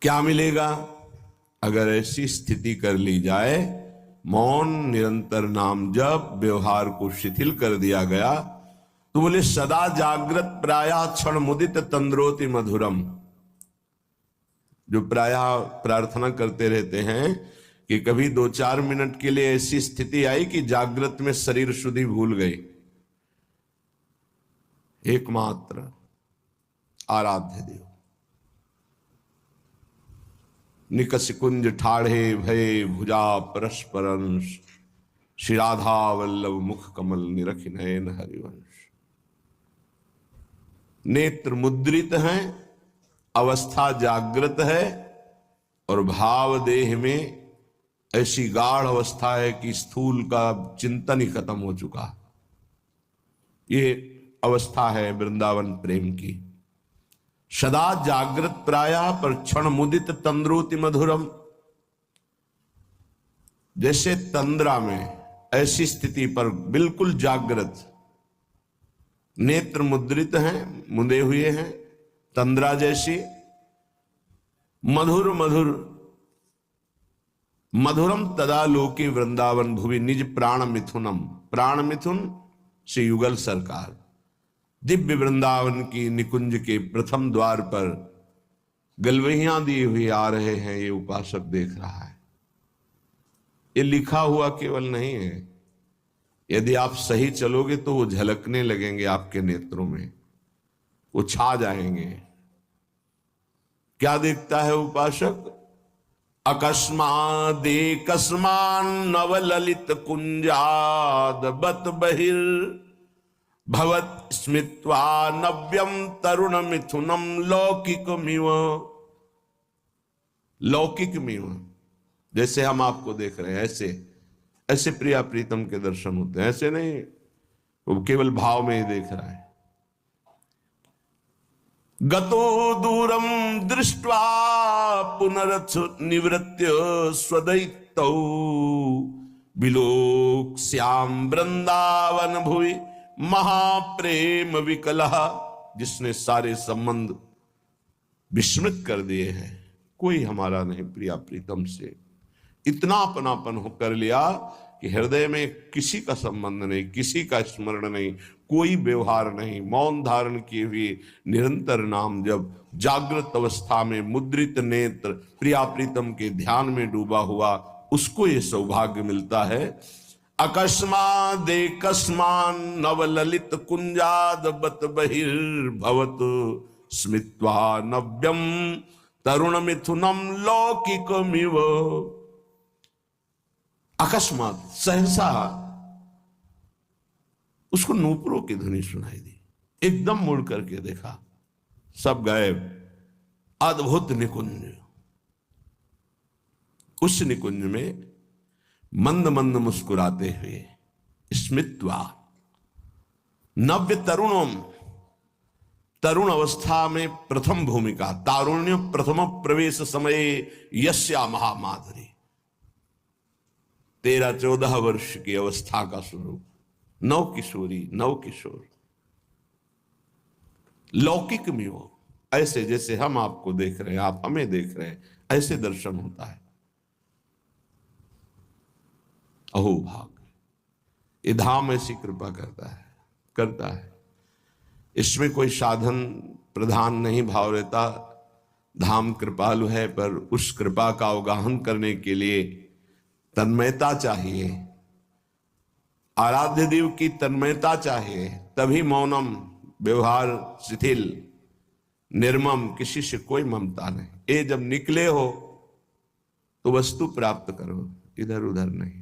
क्या मिलेगा? अगर ऐसी स्थिति कर ली जाए, मौन, निरंतर नाम जप, व्यवहार को शिथिल कर दिया गया, तो बोले सदा जागृत प्रायः क्षण मुदित तंद्रोति मधुरम। जो प्रायः प्रार्थना करते रहते हैं कि कभी 2-4 मिनट के लिए ऐसी स्थिति आई कि जागृत में शरीर शुद्धि भूल गई, एकमात्र आराध्य देव निकस कुंज ठाढ़े भय भुजा परस्परंश, श्री राधा वल्लभ मुख कमल निरख नयन हरिवंश। नेत्र मुद्रित हैं, अवस्था जागृत है, और भाव देह में ऐसी गाढ़ अवस्था है कि स्थूल का चिंतन ही खत्म हो चुका। ये अवस्था है वृंदावन प्रेम की। सदा जागृत प्रायः पर क्षण मुदित तंद्रोति मधुरम। जैसे तंद्रा में ऐसी स्थिति पर बिल्कुल जागृत, नेत्र मुद्रित हैं, मुंदे हुए हैं, तंद्रा जैसी, मधुर मधुर मधुरम तदा लोके वृंदावन भुवि निज प्राण मिथुनम। प्राण मिथुन श्री युगल सरकार दिव्य वृंदावन की निकुंज के प्रथम द्वार पर गलवहियां दिए हुए आ रहे हैं। ये उपासक देख रहा है। ये लिखा हुआ केवल नहीं है, यदि आप सही चलोगे तो वो झलकने लगेंगे आपके नेत्रों में, वो छा जाएंगे। क्या देखता है उपासक? अकस्मादेकस्मान नवललित कुंजाद बत बहिर भवत स्मित्वा नव्यम तरुण मिथुनम लौकिकमिव। लौकिकमिव, जैसे हम आपको देख रहे हैं ऐसे ऐसे प्रिया प्रीतम के दर्शन होते हैं, ऐसे नहीं वो केवल भाव में ही देख रहा है। गतो दूरम दृष्ट्वा पुनरथ निवृत्य स्वदैतौ बिलोक श्याम वृंदावन भुवि महाप्रेम विकलः। जिसने सारे संबंध विस्मृत कर दिए हैं, कोई हमारा नहीं प्रिया प्रीतम से, इतना अपनापन हो कर लिया कि हृदय में किसी का संबंध नहीं, किसी का स्मरण नहीं, कोई व्यवहार नहीं, मौन धारण किए हुए निरंतर नाम जब जागृत अवस्था में मुद्रित नेत्र प्रिया प्रीतम के ध्यान में डूबा हुआ, उसको ये सौभाग्य मिलता है। अकस्मादेकस्मान नवललित कुंजाद बत बहिर्भवत स्मित्वा नव्यम तरुण मिथुनम लौकिकमिव। अकस्मात, सहसा उसको नूपुरों की ध्वनि सुनाई दी। एकदम मुड़ करके देखा, सब गायब। अद्भुत निकुंज। उस निकुंज में मंद मंद मुस्कुराते हुए स्मित्वा नव्य तरुणम, तरुण अवस्था में प्रथम भूमिका, तारुण्य प्रथम प्रवेश समय यस्या महामाधुरी। 13-14 वर्ष की अवस्था का स्वरूप, नव किशोरी, नव किशोर, लौकिक में हो, ऐसे जैसे हम आपको देख रहे हैं, आप हमें देख रहे हैं, ऐसे दर्शन होता है। अहो भाग, ये धाम ऐसी कृपा करता है। इसमें कोई साधन प्रधान नहीं भाव रहता। धाम कृपालु है, पर उस कृपा का अवगाहन करने के लिए तन्मयता चाहिए, आराध्य देव की तन्मयता चाहिए, तभी मौनम, व्यवहार शिथिल, निर्मम, किसी से कोई ममता नहीं। ये जब निकले हो तो वस्तु प्राप्त करो, इधर उधर नहीं।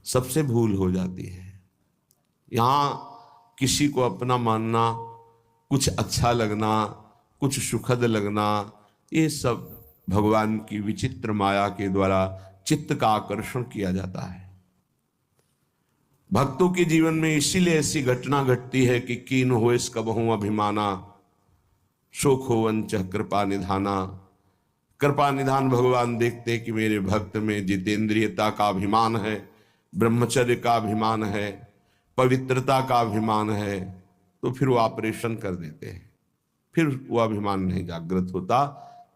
सबसे भूल हो जाती है। यहां किसी को अपना मानना, कुछ अच्छा लगना, कुछ सुखद लगना, ये सब भगवान की विचित्र माया के द्वारा चित्त का आकर्षण किया जाता है। भक्तों के जीवन में इसीलिए ऐसी घटना घटती है कि कीन हो इसका बहु अभिमाना, शोक हो वंच कृपा निधाना। कृपा निधान भगवान देखते कि मेरे भक्त में जितेंद्रियता का अभिमान है, ब्रह्मचर्य का अभिमान है, पवित्रता का अभिमान है, तो फिर वो ऑपरेशन कर देते हैं। फिर वो अभिमान नहीं जागृत होता,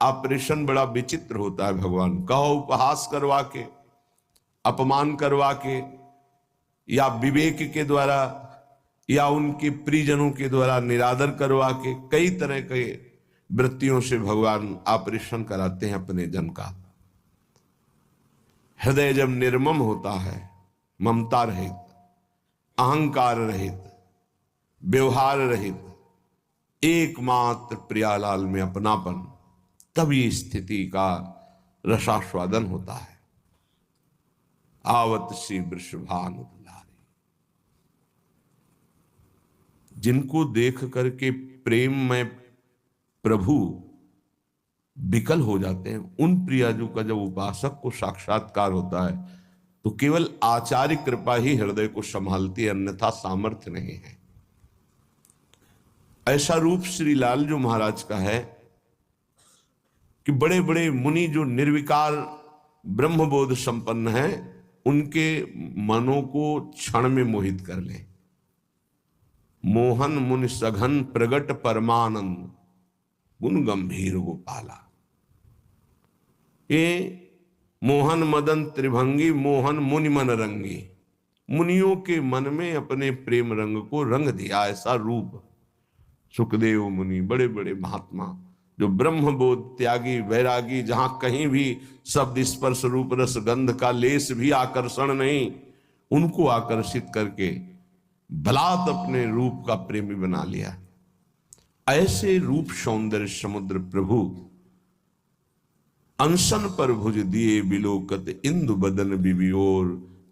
ऑपरेशन बड़ा विचित्र होता है भगवान। कहो उपहास करवा के, अपमान करवा के, या विवेक के द्वारा, या उनके परिजनों के द्वारा निरादर करवा के, कई तरह के वृत्तियों से भगवान ऑपरेशन कराते हैं अपने जन का। हृदय जब निर्मम होता है, ममता रहित, अहंकार रहित, व्यवहार रहित, एकमात्र प्रियालाल में अपनापन, तभी स्थिति का रसास्वादन होता है। आवत सी वृषभानु दुलारी, जिनको देख करके प्रेम में प्रभु विकल हो जाते हैं, उन प्रियाजू का जब उपासक को साक्षात्कार होता है तो केवल आचार्य कृपा ही हृदय को संभालती है, अन्यथा सामर्थ्य नहीं है। ऐसा रूप श्री लालजू महाराज का है कि बड़े बड़े मुनि जो निर्विकार ब्रह्मबोध संपन्न हैं, उनके मनों को क्षण में मोहित कर ले। मोहन मुनि सघन प्रगट परमानंद, गुण गंभीर गोपाला। ये मोहन मदन त्रिभंगी, मोहन मुनि मन रंगी, मुनियों के मन में अपने प्रेम रंग को रंग दिया। ऐसा रूप सुखदेव मुनि, बड़े बड़े महात्मा जो ब्रह्मबोध त्यागी वैरागी, जहां कहीं भी शब्द स्पर्श रूप रस गंध का लेस भी आकर्षण नहीं, उनको आकर्षित करके बलात् अपने रूप का प्रेमी बना लिया। ऐसे रूप सौंदर्य समुद्र प्रभु अनशन पर भुज दिए बिलोकत, इंदु बदन बिबियोर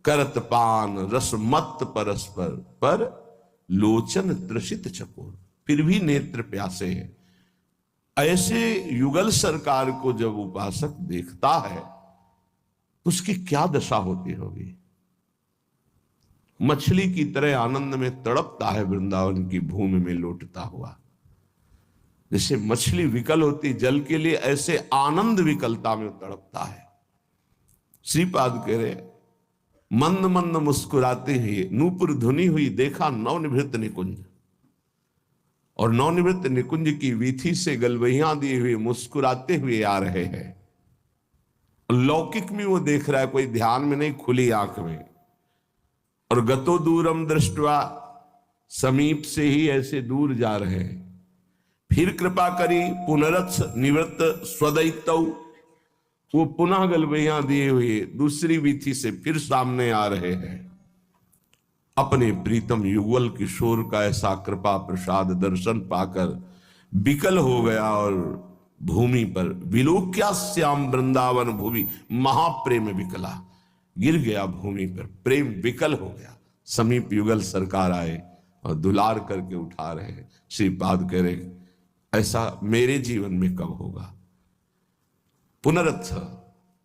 करत पान रस मत परस्पर, पर लोचन त्रसित चकोर, फिर भी नेत्र प्यासे हैं। ऐसे युगल सरकार को जब उपासक देखता है तो उसकी क्या दशा होती होगी। मछली की तरह आनंद में तड़पता है वृंदावन की भूमि में लौटता हुआ। जैसे मछली विकल होती जल के लिए, ऐसे आनंद विकलता में तड़पता है। श्रीपाद कह रहे, मंद मंद मुस्कुराते हुए नूपुर धुनी हुई देखा नवनिवृत्त निकुंज, और नवनिवृत्त निकुंज की वीथी से गलवहियां दिए हुए मुस्कुराते हुए आ रहे हैं। लौकिक में वो देख रहा है, कोई ध्यान में नहीं, खुली आंख में। और गतो दूरम दृष्टवा, समीप से ही ऐसे दूर जा रहे हैं। फिर कृपा करी पुनरथ निवृत्त स्वदैतौ, वो पुनः गलवहियां दिए हुए दूसरी वीथी से फिर सामने आ रहे हैं। अपने प्रीतम युगल किशोर का ऐसा कृपा प्रसाद दर्शन पाकर विकल हो गया, और भूमि पर विलोक्या श्याम वृंदावन भूमि महाप्रेम विकला, गिर गया भूमि पर, प्रेम विकल हो गया। समीप युगल सरकार आए और दुलार करके उठा रहे हैं। श्रीपाद कह रहे, ऐसा मेरे जीवन में कब होगा, पुनरथ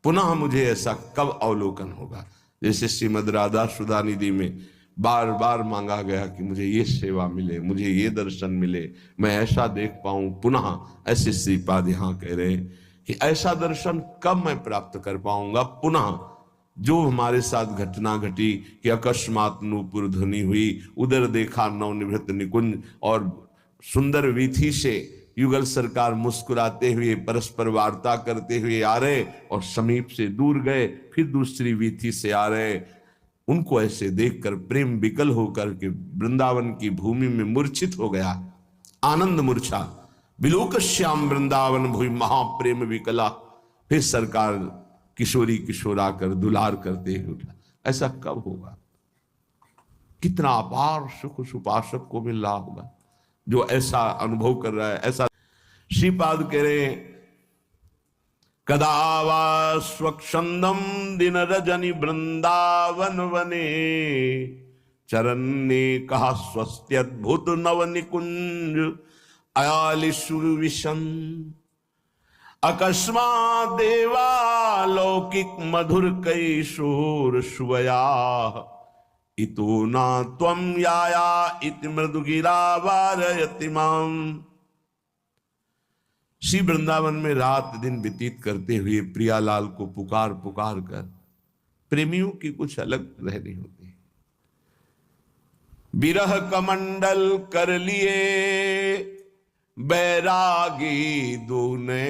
पुनः मुझे ऐसा कब अवलोकन होगा। जैसे श्रीमद राधा सुधा निधि में बार बार मांगा गया कि मुझे ये सेवा मिले, मुझे ये दर्शन मिले, मैं ऐसा देख पाऊं पुनः। ऐसे श्रीपाद यहां कह रहे हैं कि ऐसा दर्शन कब मैं प्राप्त कर पाऊंगा पुनः। जो हमारे साथ घटना घटी कि अकस्मात नूपुर ध्वनि हुई, उधर देखा नवनिवृत्त निकुंज, और सुंदर वीथी से युगल सरकार मुस्कुराते हुए परस्पर वार्ता करते हुए आ रहे, और समीप से दूर गए, फिर दूसरी वीथी से आ रहे। उनको ऐसे देखकर प्रेम विकल होकर के वृंदावन की भूमि में मूर्छित हो गया। आनंद मूर्छा, विलोक श्याम वृंदावन भूमि महाप्रेम विकला। फिर सरकार किशोरी किशोर आकर दुलार करते हुए उठा। ऐसा कब होगा? कितना अपार सुख सुपासक को मिल रहा होगा जो ऐसा अनुभव कर रहा है। ऐसा श्रीपाद कह रहे, कदा वा स्वच्छंदम दिन रजनी वृंदावन वने, चरन्ने कहा स्वस्त्यद्भुत नव निकुंज अयालिशु विशन, अकस्मात् देवा लौकिक मधुर कैशोर शुभया, इतो ना त्वं याया इति मृदुगिरा वारयति माम। श्री वृंदावन में रात दिन व्यतीत करते हुए प्रियालाल को पुकार पुकार कर प्रेमियों की कुछ अलग रहनी होती। विरह कमंडल कर लिए बैरागी दूने,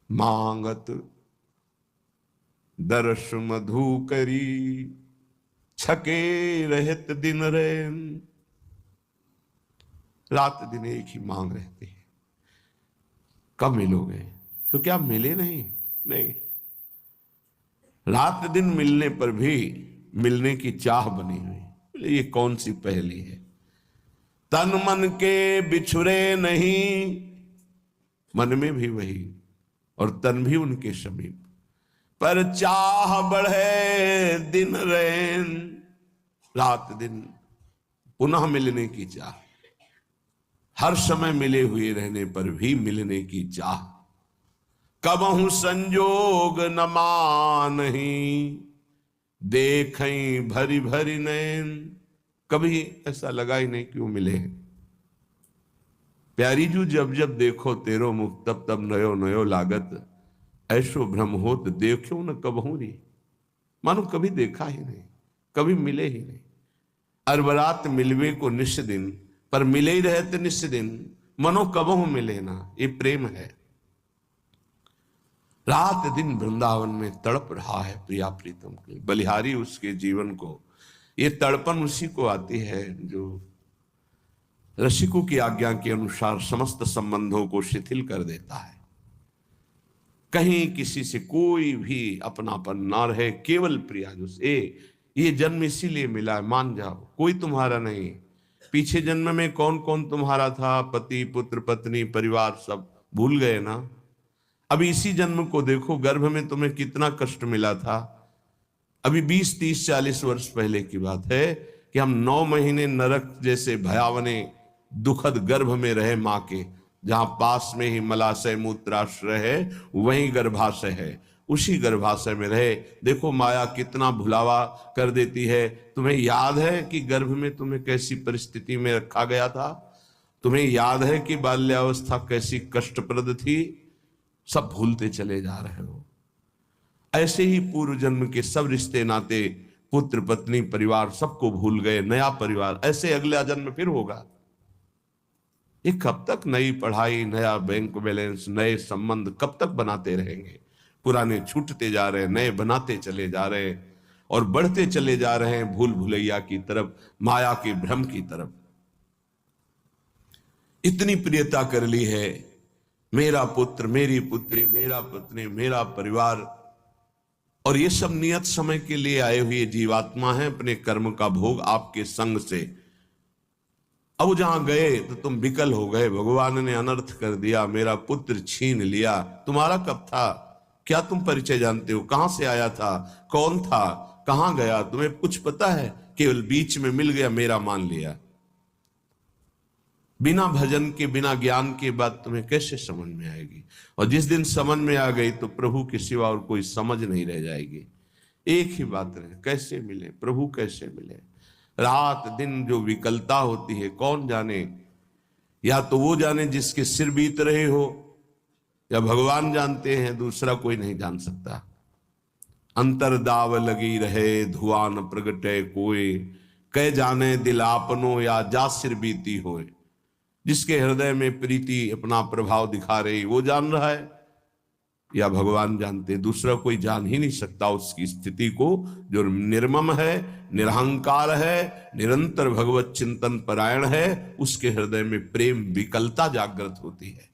मांगत दर्श मधु करी, छके रहत दिन रैन। रात दिन एक ही मांग रहती है, कब मिलोगे? तो क्या मिले नहीं? नहीं, रात दिन मिलने पर भी मिलने की चाह बनी हुई। ये कौन सी पहेली है? तन मन के बिछुरे नहीं, मन में भी वही और तन भी उनके समीप, पर चाह बढ़े दिन रैन। रात दिन पुनः मिलने की चाह, हर समय मिले हुए रहने पर भी मिलने की चाह। कबहु संजोग न मानही, देखई भरी भरी नैन। कभी ऐसा लगा ही नहीं क्यों मिले हैं। प्यारी जू जब जब देखो तेरो मुख, तब तब नयो नयो लागत। ऐसो भ्रम होत देखो न कबहू री। मानो कभी देखा ही नहीं, कभी मिले ही नहीं। अरबरात मिलवे को निश दिन, पर मिले ही रहते निश दिन। मनो कबहू मिले ना, ये प्रेम है। रात दिन वृंदावन में तड़प रहा है प्रिया प्रीतम के। बलिहारी उसके जीवन को, ये तड़पन उसी को आती है जो रसिकों की आज्ञा के अनुसार समस्त संबंधों को शिथिल कर देता है। कहीं किसी से कोई भी अपनापन ना रहे, केवल प्रिया जो से। ये जन्म इसीलिए मिला है, मान जाओ, कोई तुम्हारा नहीं। पीछे जन्म में कौन कौन तुम्हारा था? पति, पुत्र, पत्नी, परिवार, सब भूल गए ना। अभी इसी जन्म को देखो, गर्भ में तुम्हें कितना कष्ट मिला था। अभी 20, 30, 40 वर्ष पहले की बात है कि हम 9 महीने नरक जैसे भयावने दुखद गर्भ में रहे मां के, जहां पास में ही मलाशय मूत्राश्रय है, वहीं गर्भाशय है। उसी गर्भाशय में रहे। देखो माया कितना भुलावा कर देती है। तुम्हें याद है कि गर्भ में तुम्हें कैसी परिस्थिति में रखा गया था? तुम्हें याद है कि बाल्यावस्था कैसी कष्टप्रद थी? सब भूलते चले जा रहे हो। ऐसे ही पूर्व जन्म के सब रिश्ते नाते, पुत्र, पत्नी, परिवार, सबको भूल गए। नया परिवार, ऐसे अगला जन्म फिर होगा। ये कब तक नई पढ़ाई, नया बैंक बैलेंस, नए संबंध कब तक बनाते रहेंगे? पुराने छूटते जा रहे हैं, नए बनाते चले जा रहे हैं और बढ़ते चले जा रहे हैं भूल भुलैया की तरफ, माया के भ्रम की तरफ। इतनी प्रियता कर ली है, मेरा पुत्र, मेरी पुत्री, मेरा पत्नी, मेरा परिवार, और ये सब नियत समय के लिए आए हुए जीवात्मा हैं। अपने कर्म का भोग आपके संग से। अब जहां गए तो तुम विकल हो गए। भगवान ने अनर्थ कर दिया, मेरा पुत्र छीन लिया। तुम्हारा कब था? क्या तुम परिचय जानते हो? कहां से आया था? कौन था? कहां गया? तुम्हें कुछ पता है? केवल बीच में मिल गया, मेरा मान लिया। बिना भजन के, बिना ज्ञान के बात तुम्हें कैसे समझ में आएगी? और जिस दिन समझ में आ गई तो प्रभु के सिवा और कोई समझ नहीं रह जाएगी। एक ही बात रहे, कैसे मिले प्रभु, कैसे मिले? रात दिन जो विकलता होती है, कौन जाने? या तो वो जाने जिसके सिर बीत रहे हो, या भगवान जानते हैं, दूसरा कोई नहीं जान सकता। अंतर दाव लगी रहे, धुआं न प्रगटे कोई, कह जाने दिल आपनो या जा सिर बीती होए। जिसके हृदय में प्रीति अपना प्रभाव दिखा रही, वो जान रहा है या भगवान जानते? दूसरा कोई जान ही नहीं सकता उसकी स्थिति को। जो निर्मम है, निरहंकार है, निरंतर भगवत चिंतन परायण है, उसके हृदय में प्रेम विकलता जागृत होती है।